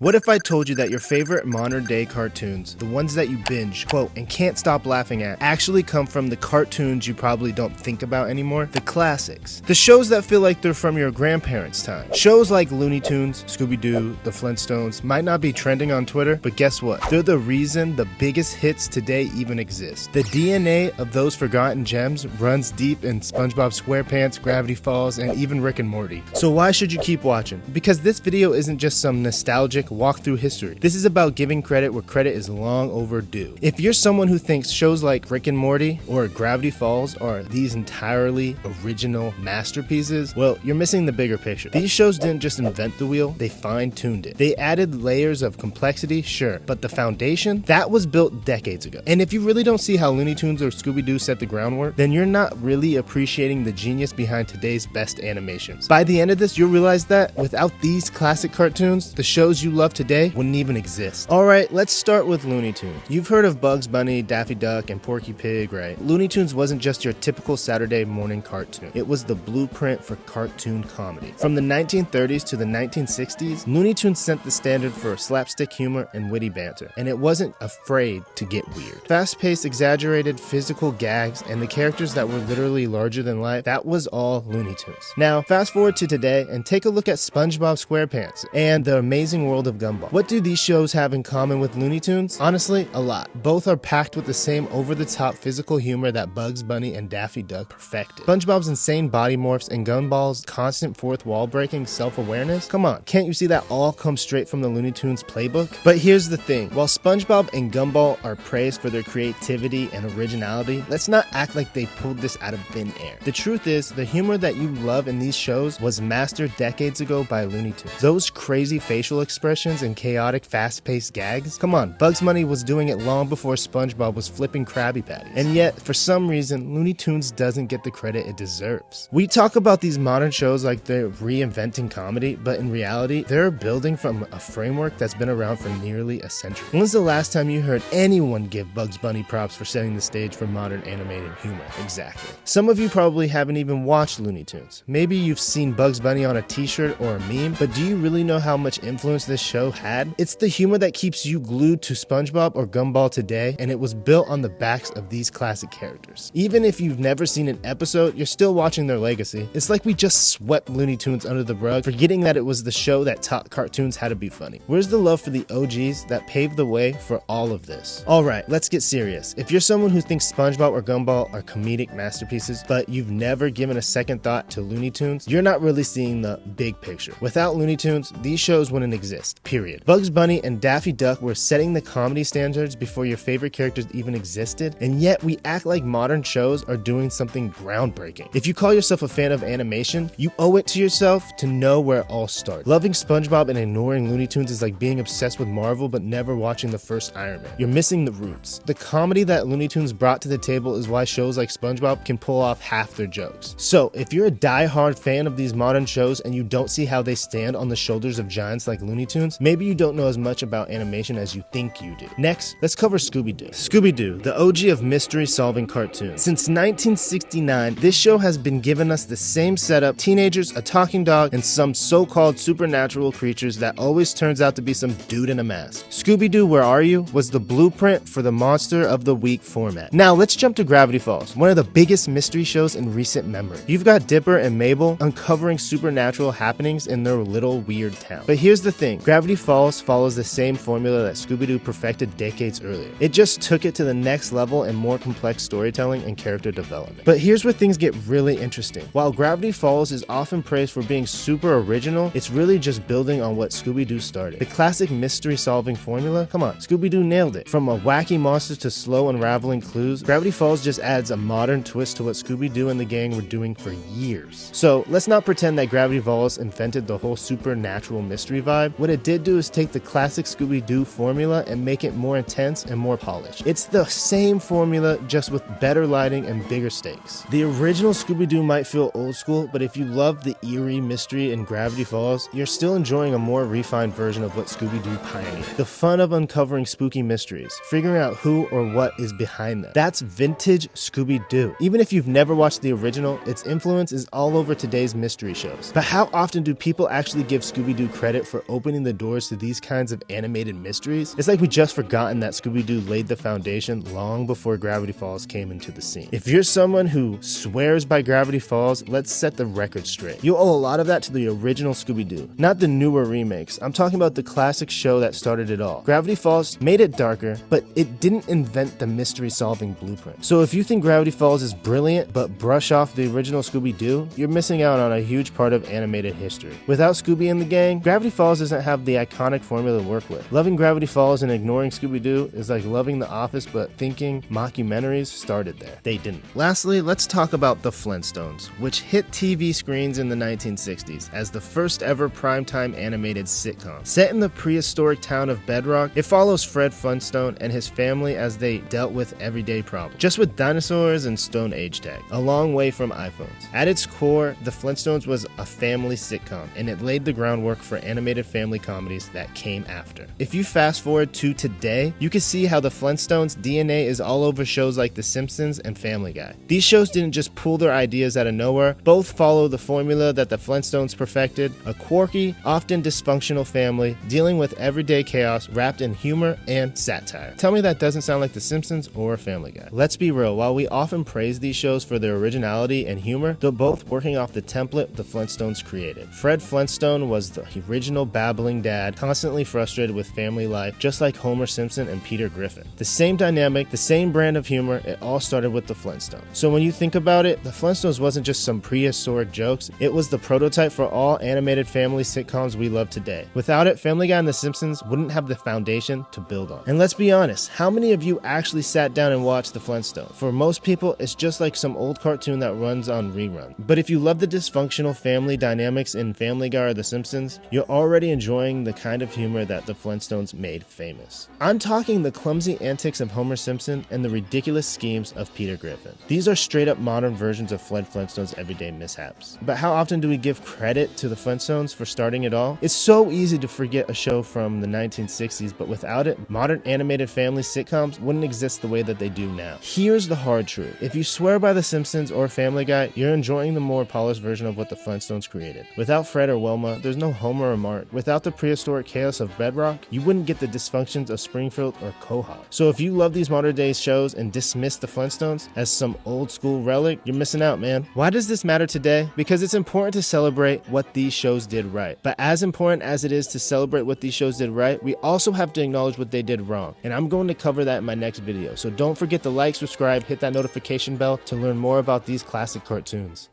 What if I told you that your favorite modern day cartoons, the ones that you binge, quote, and can't stop laughing at, actually come from the cartoons you probably don't think about anymore? The classics. The shows that feel like they're from your grandparents' time. Shows like Looney Tunes, Scooby-Doo, the Flintstones might not be trending on Twitter, but guess what? They're the reason the biggest hits today even exist. The DNA of those forgotten gems runs deep in SpongeBob SquarePants, Gravity Falls, and even Rick and Morty. So why should you keep watching? Because this video isn't just some nostalgic walk through history. This is about giving credit where credit is long overdue. If you're someone who thinks shows like Rick and Morty or Gravity Falls are these entirely original masterpieces, well, you're missing the bigger picture. These shows didn't just invent the wheel, they fine-tuned it. They added layers of complexity, sure, but the foundation, that was built decades ago. And if you really don't see how Looney Tunes or Scooby-Doo set the groundwork, then you're not really appreciating the genius behind today's best animations. By the end of this, you'll realize that without these classic cartoons, the shows you love today wouldn't even exist. Alright, let's start with Looney Tunes. You've heard of Bugs Bunny, Daffy Duck, and Porky Pig, right? Looney Tunes wasn't just your typical Saturday morning cartoon. It was the blueprint for cartoon comedy. From the 1930s to the 1960s, Looney Tunes set the standard for slapstick humor and witty banter, and it wasn't afraid to get weird. Fast-paced, exaggerated physical gags, and the characters that were literally larger than life, that was all Looney Tunes. Now, fast forward to today and take a look at SpongeBob SquarePants and the Amazing World of Gumball. What do these shows have in common with Looney Tunes? Honestly, a lot. Both are packed with the same over-the-top physical humor that Bugs Bunny and Daffy Duck perfected. SpongeBob's insane body morphs and Gumball's constant fourth wall breaking self-awareness? Come on, can't you see that all comes straight from the Looney Tunes playbook? But here's the thing, while SpongeBob and Gumball are praised for their creativity and originality, let's not act like they pulled this out of thin air. The truth is, the humor that you love in these shows was mastered decades ago by Looney Tunes. Those crazy facial expressions and chaotic fast-paced gags? Come on, Bugs Bunny was doing it long before SpongeBob was flipping Krabby Patties. And yet, for some reason, Looney Tunes doesn't get the credit it deserves. We talk about these modern shows like they're reinventing comedy, but in reality, they're building from a framework that's been around for nearly a century. When's the last time you heard anyone give Bugs Bunny props for setting the stage for modern animated humor? Exactly. Some of you probably haven't even watched Looney Tunes. Maybe you've seen Bugs Bunny on a t-shirt or a meme, but do you really know how much influence this show had? It's the humor that keeps you glued to SpongeBob or Gumball today, and it was built on the backs of these classic characters. Even if you've never seen an episode, you're still watching their legacy. It's like we just swept Looney Tunes under the rug, forgetting that it was the show that taught cartoons how to be funny. Where's the love for the OGs that paved the way for all of this? Alright, let's get serious. If you're someone who thinks SpongeBob or Gumball are comedic masterpieces, but you've never given a second thought to Looney Tunes, you're not really seeing the big picture. Without Looney Tunes, these shows wouldn't exist, period. Bugs Bunny and Daffy Duck were setting the comedy standards before your favorite characters even existed, and yet we act like modern shows are doing something groundbreaking. If you call yourself a fan of animation, you owe it to yourself to know where it all started. Loving SpongeBob and ignoring Looney Tunes is like being obsessed with Marvel but never watching the first Iron Man. You're missing the roots. The comedy that Looney Tunes brought to the table is why shows like SpongeBob can pull off half their jokes. So, if you're a die-hard fan of these modern shows and you don't see how they stand on the shoulders of giants like Looney Tunes, maybe you don't know as much about animation as you think you do. Next, let's cover Scooby-Doo. Scooby-Doo, the OG of mystery-solving cartoons. Since 1969, this show has been giving us the same setup: teenagers, a talking dog, and some so-called supernatural creatures that always turns out to be some dude in a mask. Scooby-Doo, Where Are You? Was the blueprint for the Monster of the Week format. Now, let's jump to Gravity Falls, one of the biggest mystery shows in recent memory. You've got Dipper and Mabel uncovering supernatural happenings in their little weird town. But here's the thing, Gravity Falls follows the same formula that Scooby-Doo perfected decades earlier. It just took it to the next level in more complex storytelling and character development. But here's where things get really interesting. While Gravity Falls is often praised for being super original, it's really just building on what Scooby-Doo started. The classic mystery-solving formula? Come on, Scooby-Doo nailed it. From a wacky monster to slow unraveling clues, Gravity Falls just adds a modern twist to what Scooby-Doo and the gang were doing for years. So let's not pretend that Gravity Falls invented the whole supernatural mystery vibe. What it did do is take the classic Scooby-Doo formula and make it more intense and more polished. It's the same formula, just with better lighting and bigger stakes. The original Scooby-Doo might feel old school, but if you love the eerie mystery in Gravity Falls, you're still enjoying a more refined version of what Scooby-Doo pioneered. The fun of uncovering spooky mysteries, figuring out who or what is behind them. That's vintage Scooby-Doo. Even if you've never watched the original, its influence is all over today's mystery shows. But how often do people actually give Scooby-Doo credit for opening the the doors to these kinds of animated mysteries, it's like we just forgotten that Scooby-Doo laid the foundation long before Gravity Falls came into the scene. If you're someone who swears by Gravity Falls, let's set the record straight. You owe a lot of that to the original Scooby-Doo, not the newer remakes. I'm talking about the classic show that started it all. Gravity Falls made it darker, but it didn't invent the mystery-solving blueprint. So if you think Gravity Falls is brilliant, but brush off the original Scooby-Doo, you're missing out on a huge part of animated history. Without Scooby and the gang, Gravity Falls doesn't have the iconic formula to work with. Loving Gravity Falls and ignoring Scooby-Doo is like loving The Office, but thinking mockumentaries started there. They didn't. Lastly, let's talk about the Flintstones, which hit TV screens in the 1960s as the first ever primetime animated sitcom. Set in the prehistoric town of Bedrock, it follows Fred Flintstone and his family as they dealt with everyday problems, just with dinosaurs and Stone Age tech, a long way from iPhones. At its core, the Flintstones was a family sitcom, and it laid the groundwork for animated family comedies that came after. If you fast forward to today, you can see how the Flintstones' DNA is all over shows like The Simpsons and Family Guy. These shows didn't just pull their ideas out of nowhere, both follow the formula that the Flintstones perfected: a quirky, often dysfunctional family dealing with everyday chaos wrapped in humor and satire. Tell me that doesn't sound like The Simpsons or Family Guy. Let's be real, while we often praise these shows for their originality and humor, they're both working off the template the Flintstones created. Fred Flintstone was the original babbling dad, constantly frustrated with family life, just like Homer Simpson and Peter Griffin. The same dynamic, the same brand of humor, it all started with the Flintstones. So when you think about it, the Flintstones wasn't just some prehistoric jokes, it was the prototype for all animated family sitcoms we love today. Without it, Family Guy and The Simpsons wouldn't have the foundation to build on. And let's be honest, how many of you actually sat down and watched the Flintstones? For most people, it's just like some old cartoon that runs on rerun. But if you love the dysfunctional family dynamics in Family Guy or The Simpsons, you're already enjoying the kind of humor that the Flintstones made famous. I'm talking the clumsy antics of Homer Simpson and the ridiculous schemes of Peter Griffin. These are straight up modern versions of Fred Flintstone's everyday mishaps. But how often do we give credit to the Flintstones for starting it all? It's so easy to forget a show from the 1960s, but without it, modern animated family sitcoms wouldn't exist the way that they do now. Here's the hard truth. If you swear by The Simpsons or Family Guy, you're enjoying the more polished version of what the Flintstones created. Without Fred or Wilma, there's no Homer or Mart. Without the prehistoric chaos of Bedrock, you wouldn't get the dysfunctions of Springfield or Quahog. So if you love these modern day shows and dismiss the Flintstones as some old school relic, you're missing out, man. Why does this matter today? Because it's important to celebrate what these shows did right. But as important as it is to celebrate what these shows did right, we also have to acknowledge what they did wrong. And I'm going to cover that in my next video. So don't forget to like, subscribe, hit that notification bell to learn more about these classic cartoons.